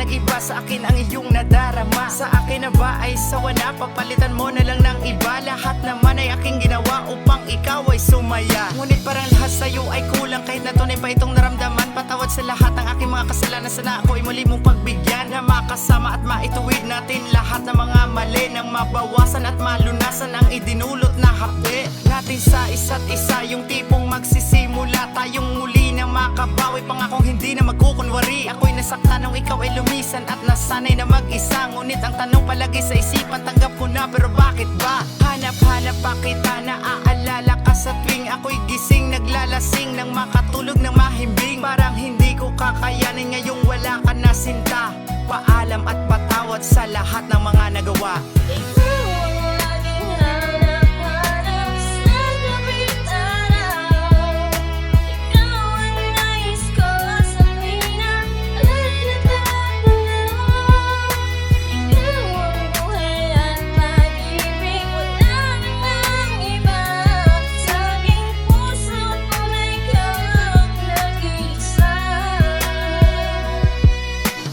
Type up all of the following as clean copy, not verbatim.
nag-iba sa akin ang iyong nadarama. Sa akin na ba ay sawa na, papalitan mo na lang ng iba. Lahat naman ay aking ginawa upang ikaw ay sumaya. Ngunit parang lahat sa'yo ay kulang, kahit na tunay pa itong naramdaman. Patawad sa lahat ng aking mga kasalanan, sana ako ay muli mong pagbigyan. Na makasama at maituwid natin lahat ng mga mali, nang mabawasan at malunasan ang idinulot na hapde natin sa isa't isa. Yung tipong magsisimula tayong muli na makabawi, pangakong hindi na magkukunwari. Ako'y nasaktan nung ikaw ay lumisan at nasanay na mag-isa. Ngunit ang tanong palagi sa isipan, tanggap ko na pero bakit ba? Hanap-hanap pa kita, naaalala ka sa tuwing ako'y gising, naglalasing nang makatulog ng mahimbing. Parang hindi ko kakayanin ngayong wala ka na sinta. Paalam at patawad sa lahat ng mga nagawa.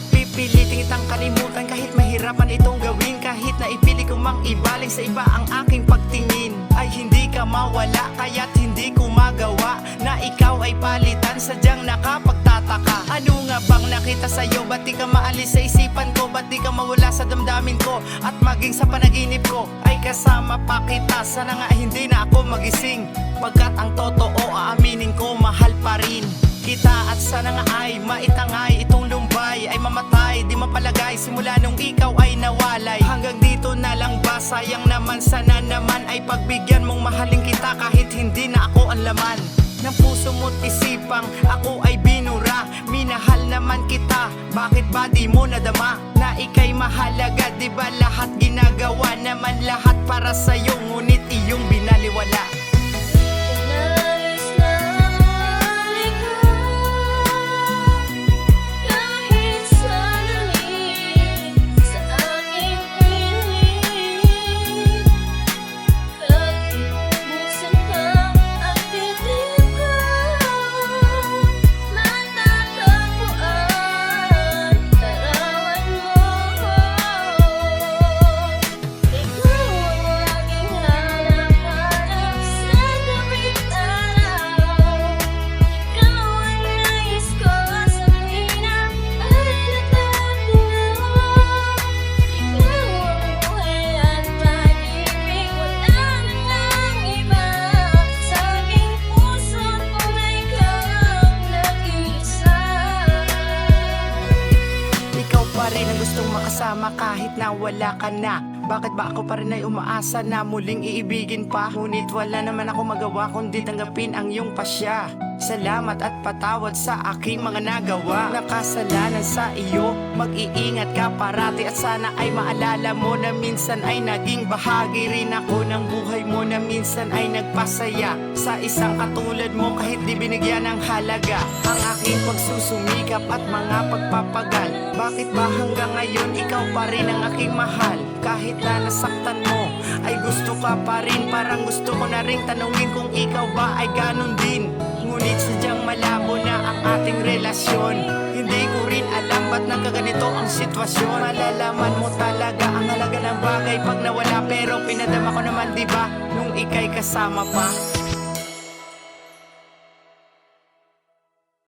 Pipiliting itang kalimutan kahit mahirapan itong gawin. Kahit na ipili ko mang ibaling sa iba ang aking pagtingin, ay hindi ka mawala, kaya't hindi ko magawa na ikaw ay palitan. Sadyang nakapagtataka, ano nga bang nakita sa'yo? Ba't di ka maalis sa isipan ko? Ba't di ka mawala sa damdamin ko? At maging sa panaginip ko ay kasama pa kita. Sana nga hindi na ako magising, pagkat ang totoo aaminin ko, mahal pa rin kita. At sana nga ay maitangay itong lumbay, ay mamatay, di mapalagay simula nung ikaw ay nawalay. Hanggang dito na lang ba? Sayang naman, sana naman ay pagbigyan mong mahalin kita kahit hindi na ako ang laman ng puso mo't isipang ako ay binura. Minahal naman kita, bakit ba di mo nadama na ika'y mahalaga? Di ba lahat ginagawa naman lahat para sa'yo, ngunit iyong binaliwala. Gustong makasama kahit na wala ka na. Bakit ba ako pa rin ay umaasa na muling iibigin pa? Ngunit wala naman ako magawa kundi tanggapin ang iyong pasya. Salamat at patawad sa aking mga nagawa, nakasalanan sa iyo. Mag-iingat ka parati at sana ay maalala mo na minsan ay naging bahagi rin ako ng buhay mo, na minsan ay nagpasaya sa isang katulad mo kahit di binigyan ng halaga ang aking pagsusumikap at mga pagpapagal. Bakit ba hanggang ngayon ikaw pa rin ang aking mahal? Kahit na nasaktan mo ay gusto ka pa rin. Parang gusto ko na ring tanungin kung ikaw ba ay ganun din. Ngunit sadyang malabo na ang ating relasyon. Hindi ko rin alam ba't nagkaganito ang sitwasyon. Malalaman mo talaga ang halaga ng bagay pag nawala, pero pinadama ko naman diba nung ika'y kasama pa.